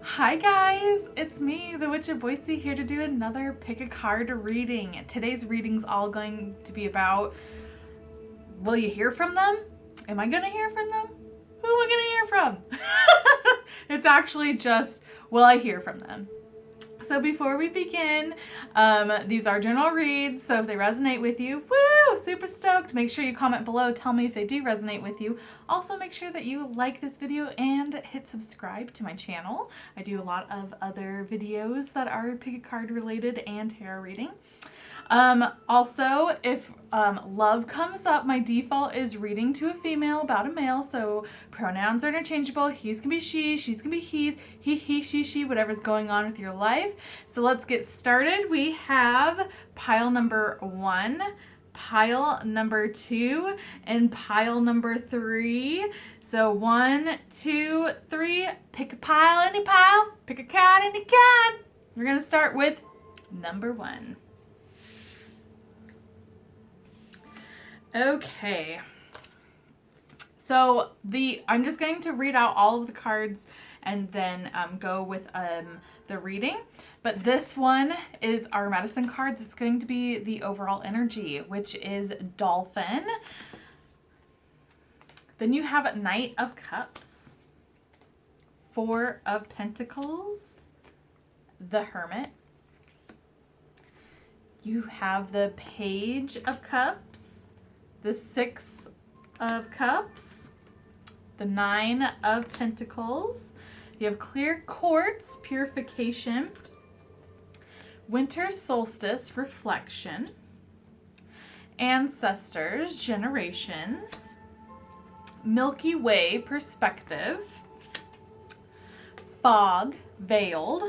Hi guys, it's me, the Witch of Boise, here to do another pick a card reading. Today's reading's all going to be about, will you hear from them? Am I gonna hear from them? Who am I gonna hear from? It's actually just, will I hear from them? So before we begin, these are general reads, so if they resonate with you, woo, super stoked. Make sure you comment below, tell me if they do resonate with you. Also make sure that you like this video and hit subscribe to my channel. I do a lot of other videos that are pick a card related and tarot reading. Also, if love comes up, my default is reading to a female about a male, so pronouns are interchangeable. He's gonna be she, she's gonna be he's, he, she, whatever's going on with your life. So let's get started. We have pile number 1, pile number 2, and pile number 3. So 1, 2, 3, pick a pile, any pile, pick a card, any card. We're gonna start with number 1. Okay, so I'm just going to read out all of the cards and then go with the reading. But this one is our medicine card. This is going to be the overall energy, which is Dolphin. Then you have Knight of Cups, 4 of Pentacles, the Hermit. You have the Page of Cups, the 6 of Cups, the 9 of Pentacles. You have Clear Quartz, Purification, Winter Solstice, Reflection, Ancestors, Generations, Milky Way, Perspective, Fog, Veiled,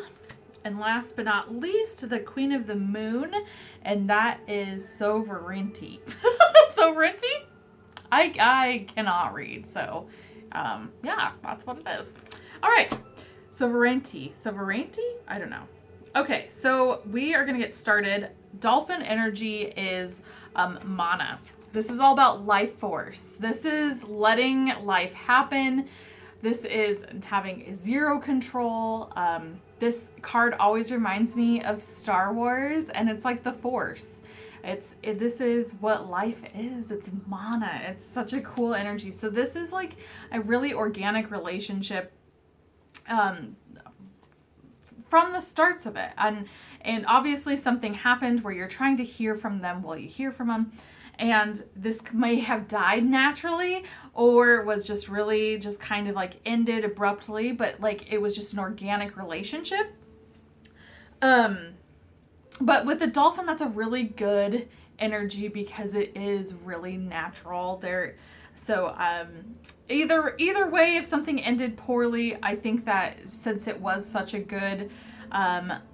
and last but not least, the Queen of the Moon, and that is Sovereignty. Sovereignty? I cannot read, so yeah, that's what it is. All right, Sovereignty. Sovereignty? I don't know. Okay, so we are gonna get started. Dolphin energy is mana. This is all about life force. This is letting life happen. This is having zero control. This card always reminds me of Star Wars, and it's like the Force. This is what life is. It's mana. It's such a cool energy. So this is like a really organic relationship from the starts of it. And obviously something happened where you're trying to hear from them. Will you hear from them? And this may have died naturally, or was just really just kind of like ended abruptly, but like it was just an organic relationship. But with the dolphin, that's a really good energy because it is really natural. So either way, if something ended poorly, I think that since it was such a good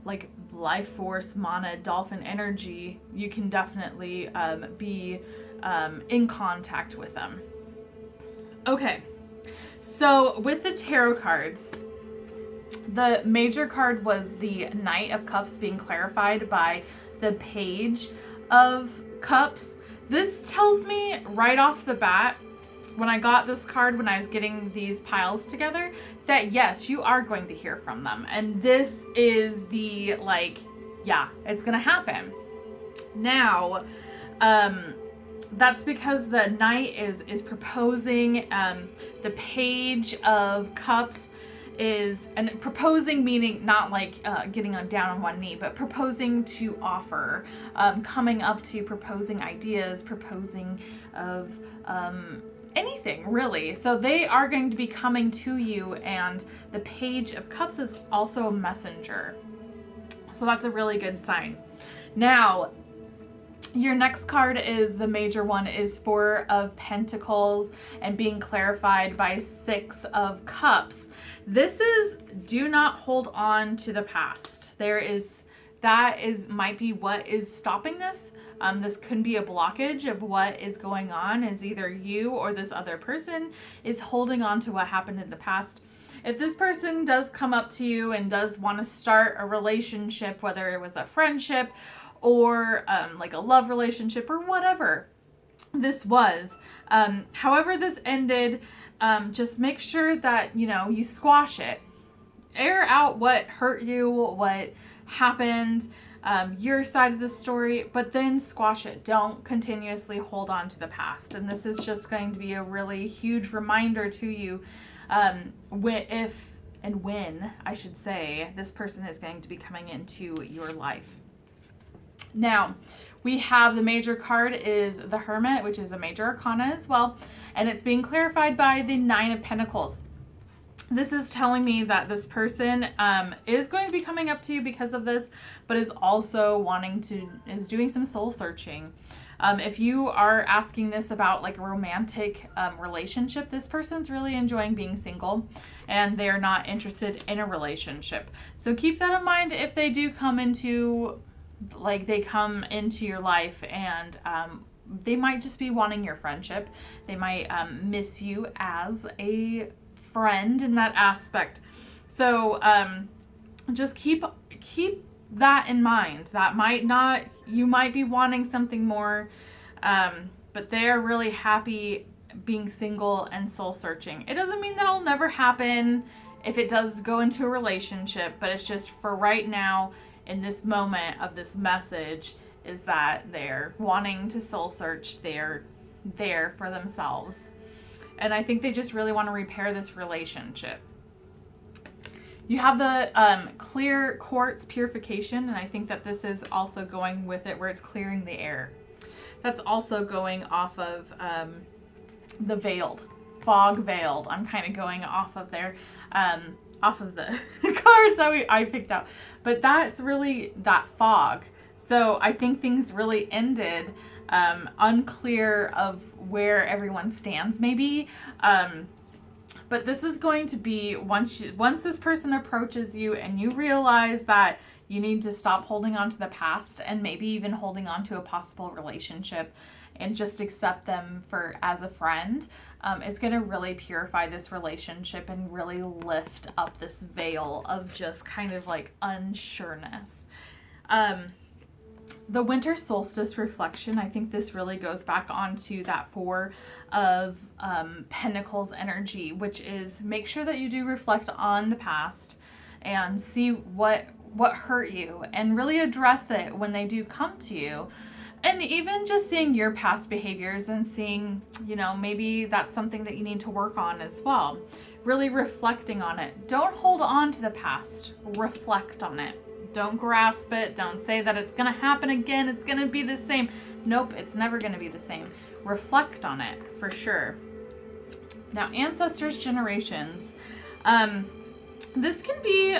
like life force, mana, dolphin energy, you can definitely be in contact with them. Okay, so with the tarot cards, the major card was the Knight of Cups being clarified by the Page of Cups. This tells me right off the bat, when I got this card, when I was getting these piles together, that yes, you are going to hear from them. And this is the, like, yeah, it's going to happen. Now, that's because the Knight is proposing, the Page of Cups and proposing meaning not like getting down on one knee, but proposing to offer, coming up to proposing ideas, proposing of anything really. So they are going to be coming to you, and the Page of Cups is also a messenger. So that's a really good sign. Now, your next card is the major one, is 4 of Pentacles and being clarified by 6 of Cups. This is do not hold on to the past. Might be what is stopping this. This could be a blockage of what is going on, is either you or this other person is holding on to what happened in the past. If this person does come up to you and does want to start a relationship, whether it was a friendship or like a love relationship or whatever this was, however this ended, just make sure that, you squash it. air out what hurt you, what happened, your side of the story, but then squash it. Don't continuously hold on to the past. And this is just going to be a really huge reminder to you when this person is going to be coming into your life. Now, we have the major card is the Hermit, which is a major arcana as well, and it's being clarified by the Nine of Pentacles. This is telling me that this person is going to be coming up to you because of this, but is also is doing some soul searching. If you are asking this about like a romantic relationship, this person's really enjoying being single and they're not interested in a relationship. So keep that in mind if they do come into your life, and they might just be wanting your friendship. They might miss you as a friend in that aspect. So just keep that in mind. You might be wanting something more, but they're really happy being single and soul searching. It doesn't mean that'll never happen if it does go into a relationship, but it's just for right now, in this moment of this message, is that they're wanting to soul search. They're there for themselves. And I think they just really want to repair this relationship. You have the clear quartz purification, and I think that this is also going with it where it's clearing the air. That's also going off of the veiled, fog veiled. I'm kind of going off of there. Off of the cards that I picked out. But that's really that fog. So I think things really ended unclear of where everyone stands maybe. But this is going to be once this person approaches you and you realize that you need to stop holding on to the past and maybe even holding on to a possible relationship and just accept them as a friend. It's going to really purify this relationship and really lift up this veil of just kind of like unsureness. The winter solstice reflection, I think this really goes back onto that Four of Pentacles energy, which is make sure that you do reflect on the past and see what hurt you and really address it when they do come to you. And even just seeing your past behaviors and seeing, maybe that's something that you need to work on as well. Really reflecting on it. Don't hold on to the past. Reflect on it. Don't grasp it. Don't say that it's going to happen again. It's going to be the same. Nope, it's never going to be the same. Reflect on it for sure. Now, ancestors, generations. This can be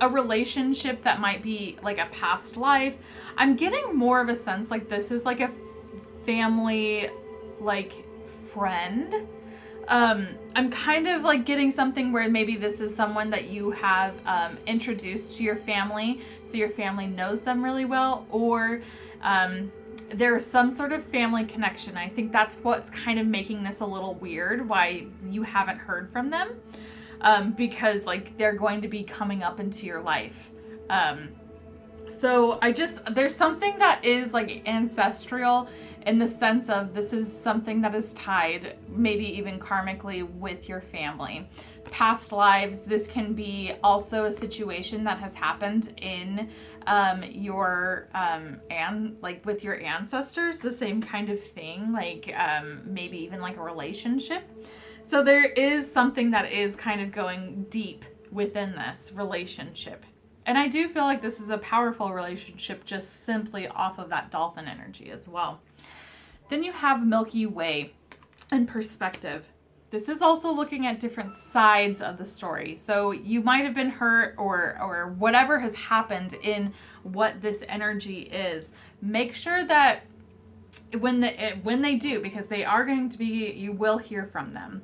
a relationship that might be like a past life. I'm getting more of a sense like this is like a family, like friend. I'm kind of like getting something where maybe this is someone that you have introduced to your family, so your family knows them really well, or there's some sort of family connection. I think that's what's kind of making this a little weird, why you haven't heard from them. Because like they're going to be coming up into your life. So there's something that is like ancestral in the sense of this is something that is tied maybe even karmically with your family. Past lives, this can be also a situation that has happened in with your ancestors, the same kind of thing, like maybe even like a relationship. So there is something that is kind of going deep within this relationship. And I do feel like this is a powerful relationship just simply off of that dolphin energy as well. Then you have Milky Way and perspective. This is also looking at different sides of the story. So you might have been hurt or whatever has happened in what this energy is. Make sure that when they do, because they are going to be, you will hear from them.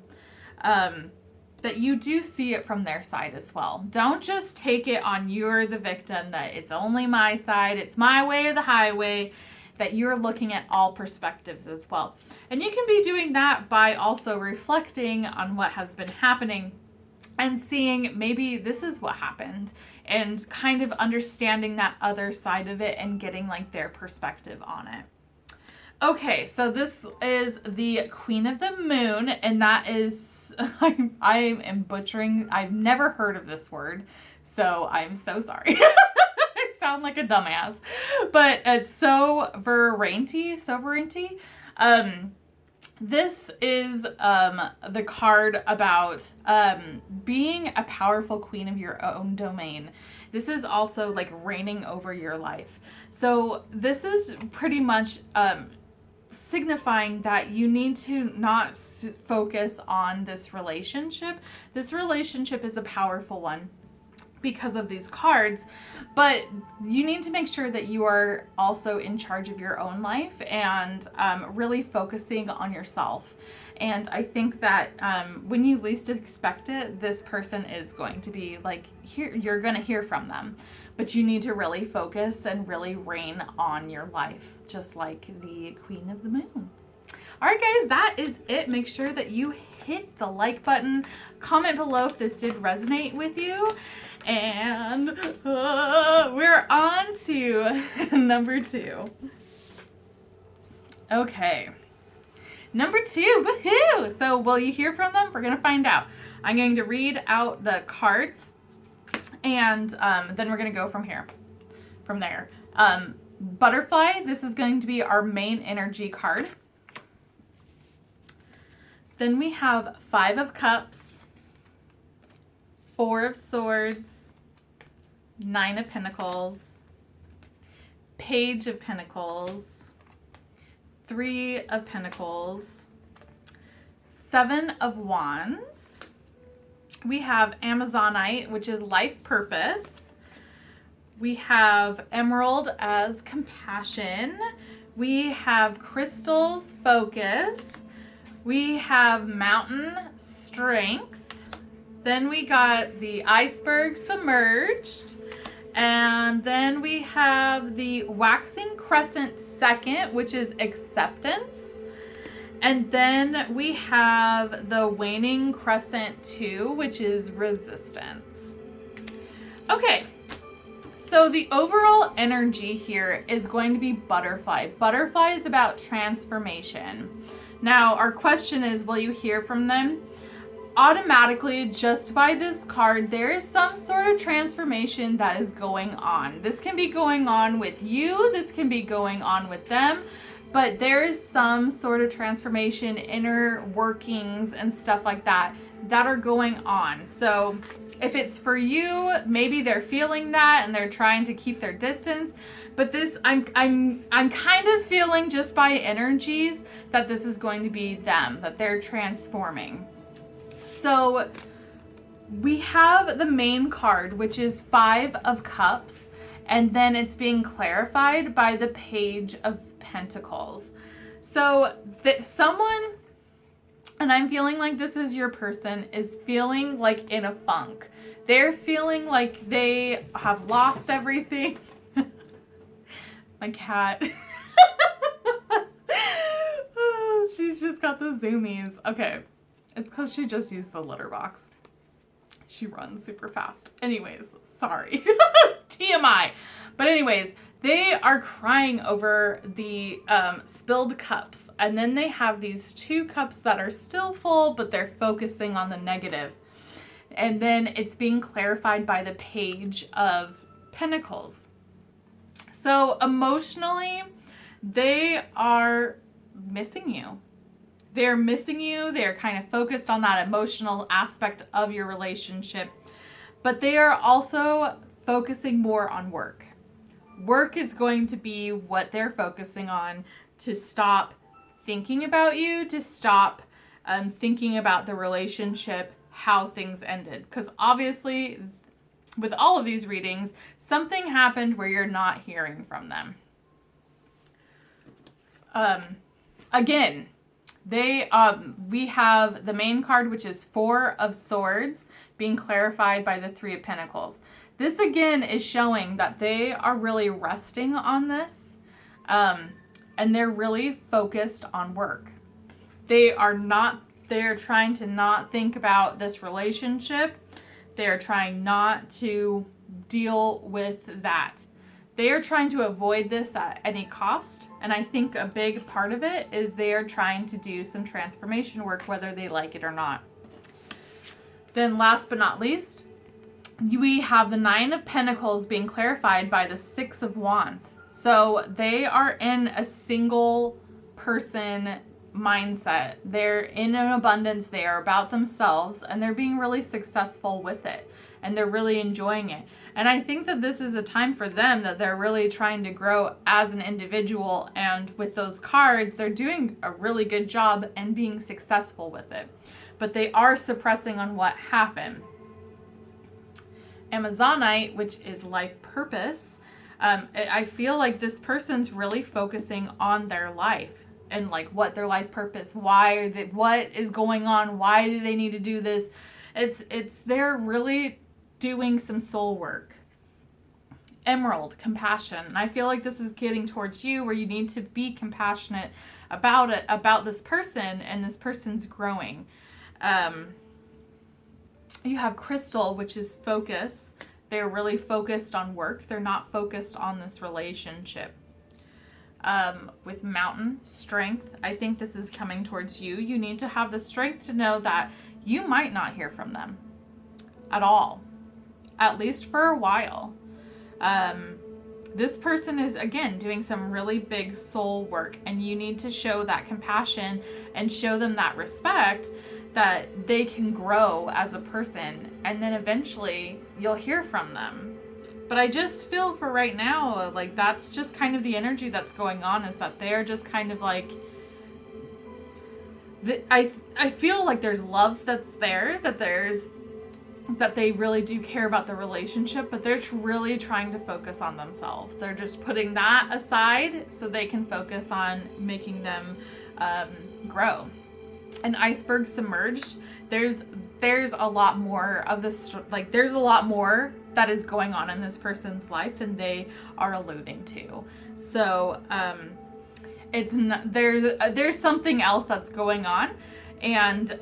That you do see it from their side as well. Don't just take it on you're the victim, that it's only my side, it's my way or the highway, that you're looking at all perspectives as well. And you can be doing that by also reflecting on what has been happening and seeing maybe this is what happened and kind of understanding that other side of it and getting like their perspective on it. Okay, so this is the Queen of the Moon, and that is, I am butchering, I've never heard of this word, so I'm so sorry. I sound like a dumbass. But it's Sovereignty. This is the card about being a powerful queen of your own domain. This is also like reigning over your life. So this is pretty much signifying that you need to not focus on this relationship. This relationship is a powerful one because of these cards, but you need to make sure that you are also in charge of your own life and really focusing on yourself. And I think that when you least expect it, this person is going to be like, here, you're going to hear from them, but you need to really focus and really reign on your life, just like the Queen of the Moon. All right, guys, that is it. Make sure that you hit the like button. Comment below if this did resonate with you. And we're on to number 2. Okay. Number 2, woohoo! So will you hear from them? We're going to find out. I'm going to read out the cards, and then we're going to go from there. Butterfly, this is going to be our main energy card. Then we have 5 of Cups, 4 of Swords, 9 of Pentacles, Page of Pentacles, 3 of Pentacles, 7 of Wands. We have Amazonite, which is life purpose. We have Emerald as compassion. We have crystals, focus. We have mountain, strength. Then we got the iceberg, submerged. And then we have the waxing crescent, second, which is acceptance. And then we have the waning crescent 2, which is resistance. Okay. So the overall energy here is going to be butterfly. Butterfly is about transformation. Now, our question is, will you hear from them? Automatically, just by this card, there is some sort of transformation that is going on. This can be going on with you. This can be going on with them. But there is some sort of transformation, inner workings and stuff like that are going on. So if it's for you, maybe they're feeling that and they're trying to keep their distance. But this, I'm kind of feeling just by energies that this is going to be them, that they're transforming. So we have the main card, which is 5 of Cups, and then it's being clarified by the Page of Pentacles. So that someone, and I'm feeling like this is your person, is feeling like in a funk. They're feeling like they have lost everything. My cat. She's just got the zoomies. Okay. It's because she just used the litter box. She runs super fast. Anyways, sorry. TMI. But anyways, they are crying over the spilled cups. And then they have these 2 cups that are still full, but they're focusing on the negative. And then it's being clarified by the Page of Pentacles. So emotionally, they are missing you. They're missing you. They're kind of focused on that emotional aspect of your relationship. But they are also focusing more on work. Work is going to be what they're focusing on, to stop thinking about you, to stop thinking about the relationship, how things ended. Because obviously, with all of these readings, something happened where you're not hearing from them. Again, we have the main card, which is 4 of Swords, being clarified by the 3 of Pentacles. This again is showing that they are really resting on this, and they're really focused on work. They're trying to not think about this relationship. They're trying not to deal with that. They are trying to avoid this at any cost. And I think a big part of it is they are trying to do some transformation work, whether they like it or not. Then last but not least, we have the 9 of Pentacles being clarified by the 6 of Wands. So they are in a single person mindset. They're in an abundance. They are about themselves and they're being really successful with it. And they're really enjoying it. And I think that this is a time for them that they're really trying to grow as an individual. And with those cards, they're doing a really good job and being successful with it. But they are suppressing on what happened. Amazonite, which is life purpose, I feel like this person's really focusing on their life and like what their life purpose, what is going on, why do they need to do this? They're really doing some soul work. Emerald, compassion. And I feel like this is getting towards you where you need to be compassionate about this person, and this person's growing. You have Crystal, which is focus. They're really focused on work. They're not focused on this relationship. With Mountain, strength. I think this is coming towards you. You need to have the strength to know that you might not hear from them at all. At least for a while. This person is, again, doing some really big soul work, and you need to show that compassion and show them that respect that they can grow as a person, and then eventually you'll hear from them. But I just feel for right now, like that's just kind of the energy that's going on, is that they're just kind of like, I feel like there's love that's there, that they really do care about the relationship, but they're really trying to focus on themselves. They're just putting that aside so they can focus on making them grow. An iceberg submerged. There's a lot more of this, like there's a lot more that is going on in this person's life than they are alluding to. So it's not, there's something else that's going on. And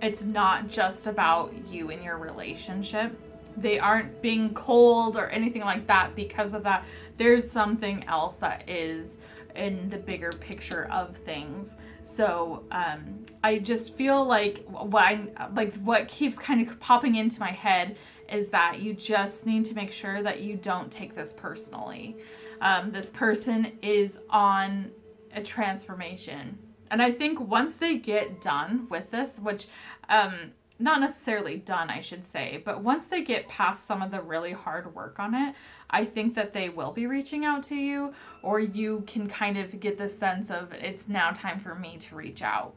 it's not just about you and your relationship. They aren't being cold or anything like that because of that. There's something else that is in the bigger picture of things. So I just feel like what keeps kind of popping into my head is that you just need to make sure that you don't take this personally. This person is on a transformation. And I think once they get done with this, which, not necessarily done, I should say, but once they get past some of the really hard work on it, I think that they will be reaching out to you, or you can kind of get the sense of it's now time for me to reach out.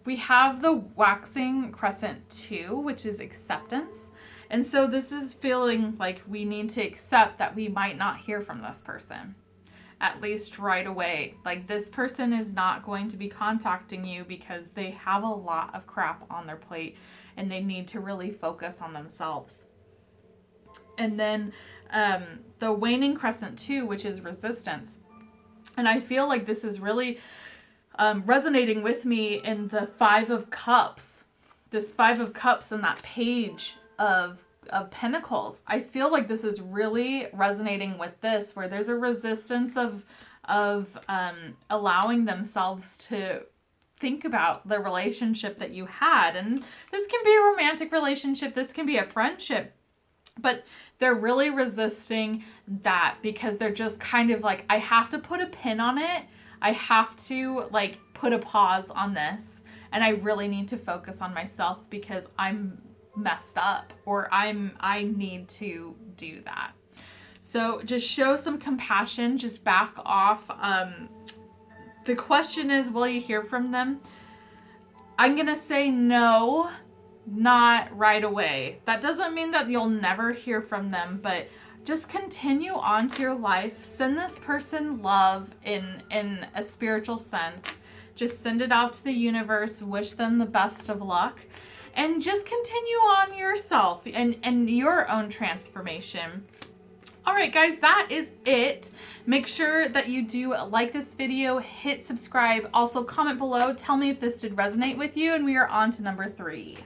We have the waxing crescent 2, which is acceptance. And so this is feeling like we need to accept that we might not hear from this person. At least right away. Like this person is not going to be contacting you because they have a lot of crap on their plate and they need to really focus on themselves. And then the waning crescent 2, which is resistance. And I feel like this is really resonating with me in the 5 of Cups. This 5 of Cups and that page of Pentacles. I feel like this is really resonating with this, where there's a resistance of allowing themselves to think about the relationship that you had. And this can be a romantic relationship, this can be a friendship, but they're really resisting that because they're just kind of like, I have to put a pin on it. I have to like put a pause on this, and I really need to focus on myself because I'm messed up, or I need to do that. So just show some compassion, just back off. The question is, will you hear from them? I'm gonna say no, not right away. That doesn't mean that you'll never hear from them, but just continue on to your life. Send this person love in a spiritual sense. Just send it out to the universe, wish them the best of luck. And just continue on yourself and your own transformation. All right, guys, that is it. Make sure that you do like this video, hit subscribe. Also, comment below. Tell me if this did resonate with you. And we are on to number 3.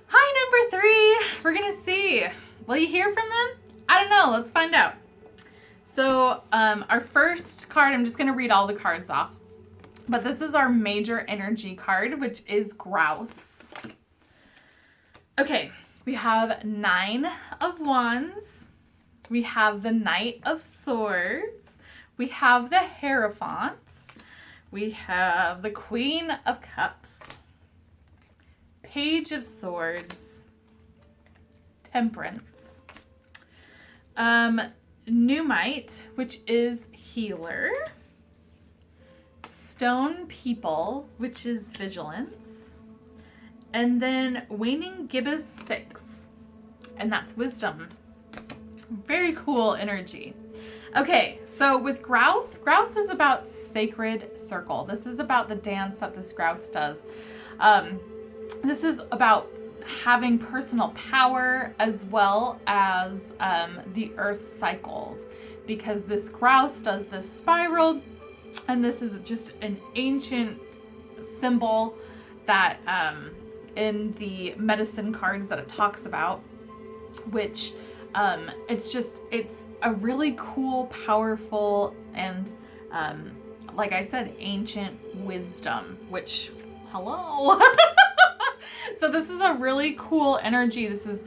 Hi, number 3. We're going to see Will you hear from them? I don't know. Let's find out. So our first card, I'm just going to read all the cards off. But this is our major energy card, which is Grouse. Okay, we have 9 of Wands. We have the Knight of Swords. We have the Hierophant. We have the Queen of Cups. Page of Swords. Temperance. Numite, which is Healer. Stone People, which is Vigilance. And then Waning Gibbous 6, and that's Wisdom. Very cool energy. Okay, so with Grouse, Grouse is about sacred circle. This is about the dance that this Grouse does. This is about having personal power as well as the earth cycles, because this Grouse does this spiral, and this is just an ancient symbol that in the medicine cards that it talks about, which it's a really cool, powerful, and like I said, ancient wisdom, which, hello. So this is a really cool energy. This is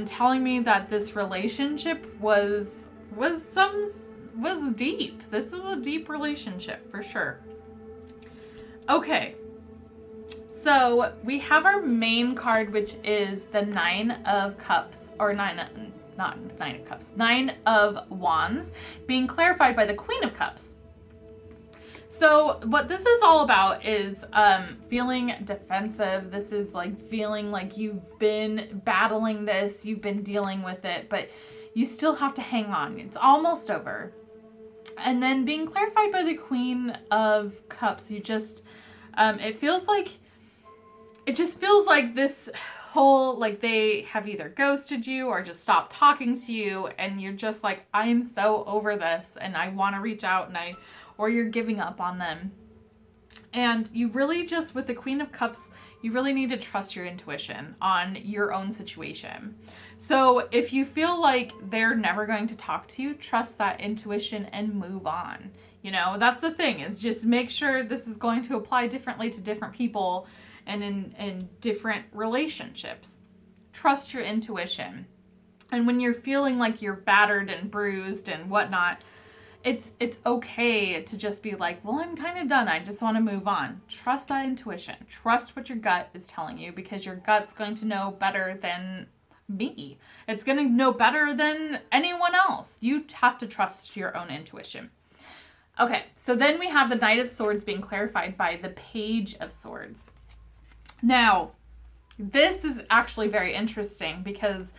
telling me that this relationship was deep. This is a deep relationship for sure. Okay. So we have our main card, which is the 9 of Cups, or not 9 of Cups, 9 of Wands, being clarified by the Queen of Cups. So what this is all about is feeling defensive. This is like feeling like you've been battling this, you've been dealing with it, but you still have to hang on. It's almost over. And then being clarified by the Queen of Cups, you just, it just feels like this whole, like they have either ghosted you or just stopped talking to you, and you're just like, I am so over this and I want to reach out, or you're giving up on them. And you really just, with the Queen of Cups, you really need to trust your intuition on your own situation. So if you feel like they're never going to talk to you, trust that intuition and move on. You know, that's the thing, is just make sure this is going to apply differently to different people and in different relationships. Trust your intuition. And when you're feeling like you're battered and bruised and whatnot, it's okay to just be like, well, I'm kind of done. I just want to move on. Trust that intuition. Trust what your gut is telling you, because your gut's going to know better than me. It's going to know better than anyone else. You have to trust your own intuition. Okay, so then we have the Knight of Swords being clarified by the Page of Swords. Now, this is actually very interesting, because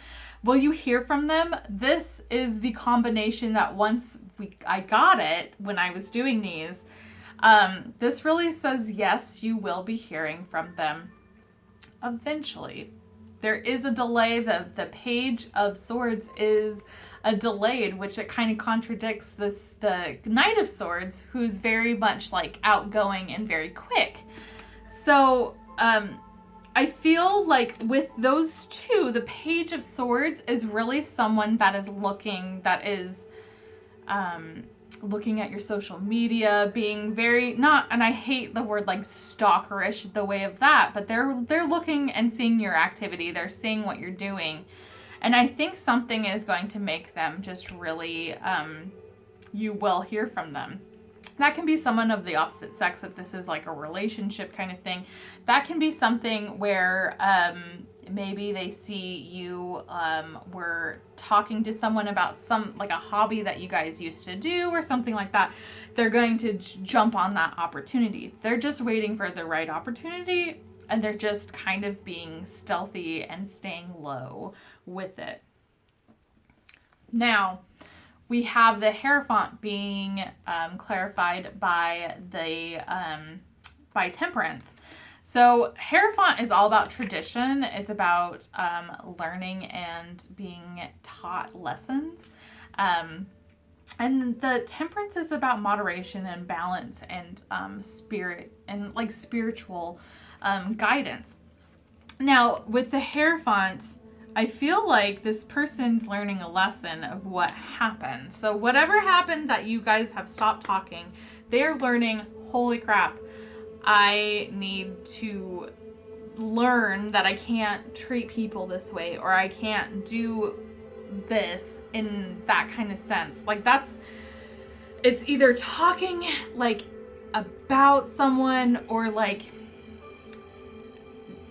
will you hear from them? This is the combination that I got it when I was doing these. This really says, yes, you will be hearing from them eventually. There is a delay. The Page of Swords is a delayed, which it kind of contradicts the Knight of Swords, who's very much like outgoing and very quick. So, I feel like with those two, the Page of Swords is really someone that is looking at your social media, being very, and I hate the word like stalkerish the way of that, but they're looking and seeing your activity. They're seeing what you're doing. And I think something is going to make them just really, you will hear from them. That can be someone of the opposite sex if this is like a relationship kind of thing. That can be something where maybe they see you were talking to someone about like a hobby that you guys used to do or something like that. They're going to jump on that opportunity. They're just waiting for the right opportunity, and they're just kind of being stealthy and staying low with it. Now, we have the Hierophant being clarified by by Temperance. So Hierophant is all about tradition. It's about learning and being taught lessons. And the Temperance is about moderation and balance and spirit and like spiritual guidance. Now, with the Hierophant, I feel like this person's learning a lesson of what happened. So whatever happened that you guys have stopped talking, they're learning, holy crap, I need to learn that I can't treat people this way, or I can't do this in that kind of sense. Like it's either talking like about someone, or like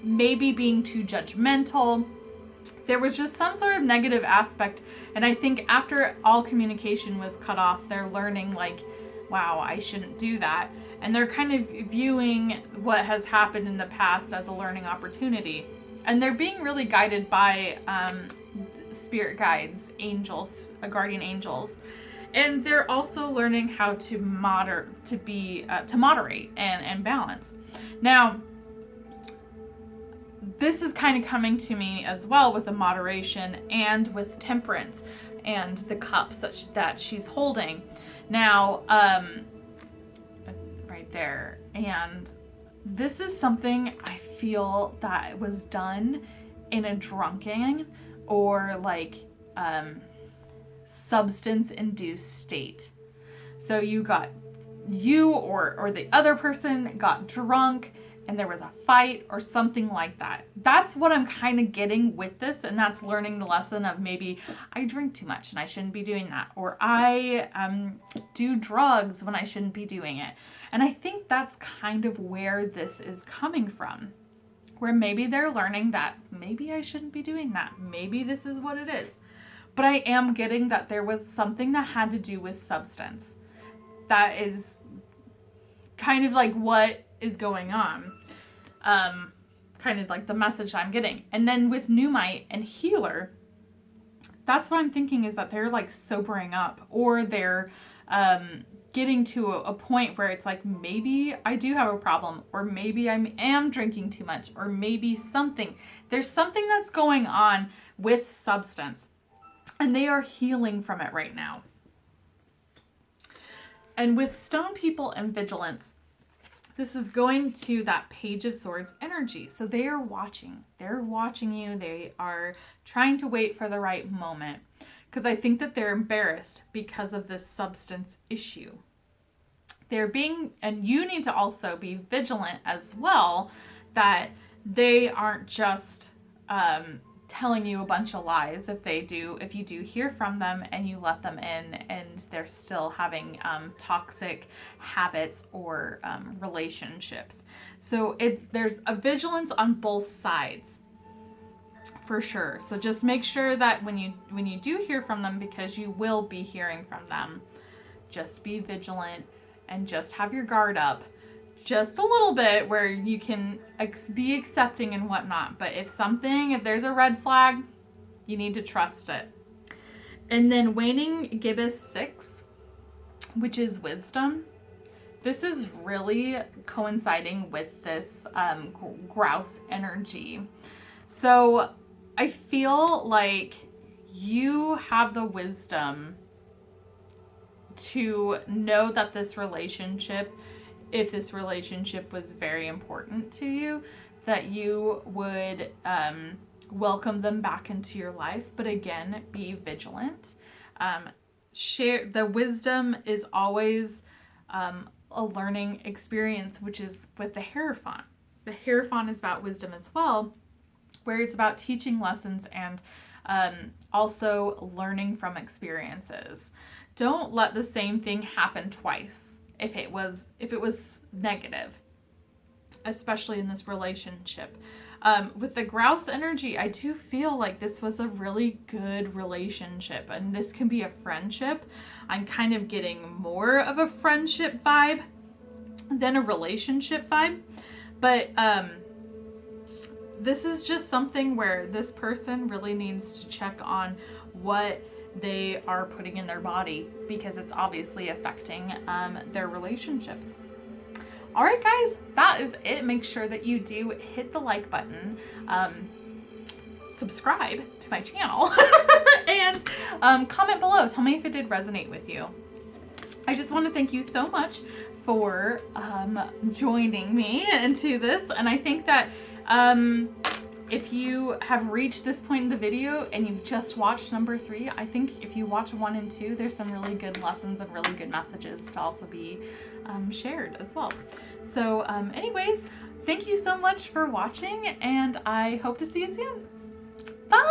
maybe being too judgmental. There was just some sort of negative aspect. And I think after all communication was cut off, they're learning like, wow, I shouldn't do that. And they're kind of viewing what has happened in the past as a learning opportunity. And they're being really guided by spirit guides, angels, guardian angels. And they're also learning how to moderate and balance. Now, this is kind of coming to me as well with the moderation and with temperance and the cups that she's holding. Now, right there. And this is something I feel that was done in a drunken or like substance-induced state. So you or the other person got drunk, and there was a fight or something like that. That's what I'm kind of getting with this, and that's learning the lesson of maybe I drink too much and I shouldn't be doing that, or I do drugs when I shouldn't be doing it. And I think that's kind of where this is coming from, where maybe they're learning that maybe I shouldn't be doing that. Maybe this is what it is. But I am getting that there was something that had to do with substance. That is kind of like what is going on. Kind of like the message I'm getting. And then with Numite and Healer, that's what I'm thinking, is that they're like sobering up, or they're getting to a point where it's like, maybe I do have a problem, or maybe I am drinking too much, or maybe there's something that's going on with substance, and they are healing from it right now. And with Stone People and Vigilance, this is going to that Page of Swords energy. So they are watching. They're watching you. They are trying to wait for the right moment, because I think that they're embarrassed because of this substance issue. And you need to also be vigilant as well, that they aren't just telling you a bunch of lies. If you do hear from them and you let them in and they're still having toxic habits or relationships. So there's a vigilance on both sides for sure. So just make sure that when you do hear from them, because you will be hearing from them, just be vigilant and just have your guard up just a little bit, where you can be accepting and whatnot. But if there's a red flag, you need to trust it. And then Waning Gibbous 6, which is wisdom. This is really coinciding with this grouse energy. So I feel like you have the wisdom to know that if this relationship was very important to you, that you would welcome them back into your life. But again, be vigilant. The wisdom is always a learning experience, which is with the Hierophant. The Hierophant is about wisdom as well, where it's about teaching lessons and also learning from experiences. Don't let the same thing happen twice if it was negative, especially in this relationship. With the grouse energy, I do feel like this was a really good relationship, and this can be a friendship. I'm kind of getting more of a friendship vibe than a relationship vibe, but this is just something where this person really needs to check on what they are putting in their body, because it's obviously affecting their relationships. All right, guys, that is it. Make sure that you do hit the like button, subscribe to my channel, and comment below. Tell me if it did resonate with you. I just want to thank you so much for joining me into this, and I think that if you have reached this point in the video and you've just watched number 3, I think if you watch 1 and 2, there's some really good lessons and really good messages to also be shared as well. So anyways, thank you so much for watching, and I hope to see you soon. Bye!